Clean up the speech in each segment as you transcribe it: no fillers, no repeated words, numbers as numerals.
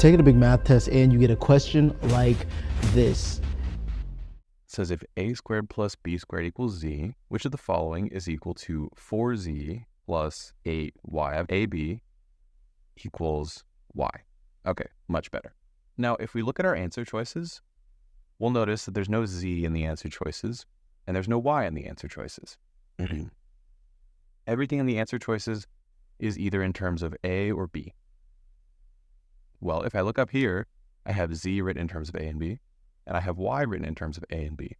taking a big math test and you get a question like this. It says if a squared plus b squared equals z, which of the following is equal to 4z plus 8y of ab equals y? Okay, much better. Now, if we look at our answer choices, we'll notice that there's no z in the answer choices, and there's no y in the answer choices. Everything in the answer choices is either in terms of a or b. Well, if I look up here, I have z written in terms of a and b, and I have y written in terms of a and b.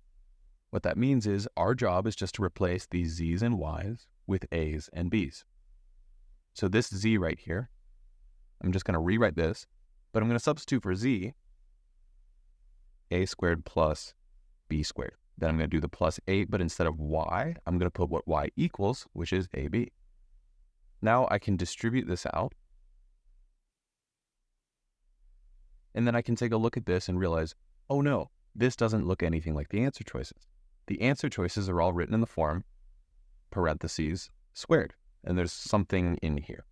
What that means is our job is just to replace these z's and y's with a's and b's. So this z right here, I'm just going to rewrite this, but I'm going to substitute for z, a squared plus b squared. Then I'm going to do the plus 8, but instead of y, I'm going to put what y equals, which is ab. Now I can distribute this out, and then I can take a look at this and realize, oh no, this doesn't look anything like the answer choices. The answer choices are all written in the form parentheses squared, and there's something in here.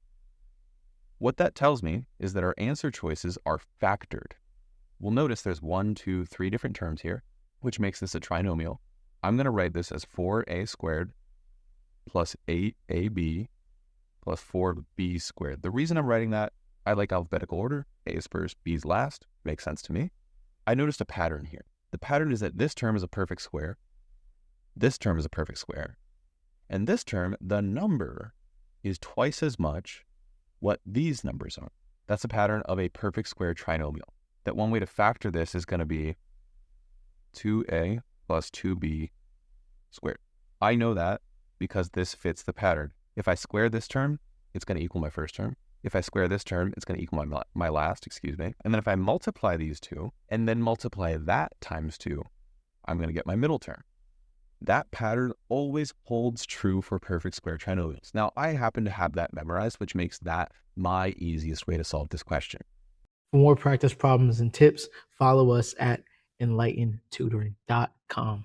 What that tells me is that our answer choices are factored. We'll notice there's 1, 2, 3 different terms here, which makes this a trinomial. I'm going to write this as 4a squared plus 8ab plus 4b squared. The reason I'm writing that, I like alphabetical order. A is first, b is last. Makes sense to me. I noticed a pattern here. The pattern is that this term is a perfect square. This term is a perfect square. And this term, the number, is twice as much what these numbers are. That's a pattern of a perfect square trinomial. That one way to factor this is going to be 2a plus 2b squared. I know that because this fits the pattern. If I square this term, it's going to equal my first term. If I square this term, it's going to equal my last, And then if I multiply these two, and then multiply that times 2, I'm going to get my middle term. That pattern always holds true for perfect square trinomials. Now, I happen to have that memorized, which makes that my easiest way to solve this question. For more practice problems and tips, follow us at enlightentutoring.com.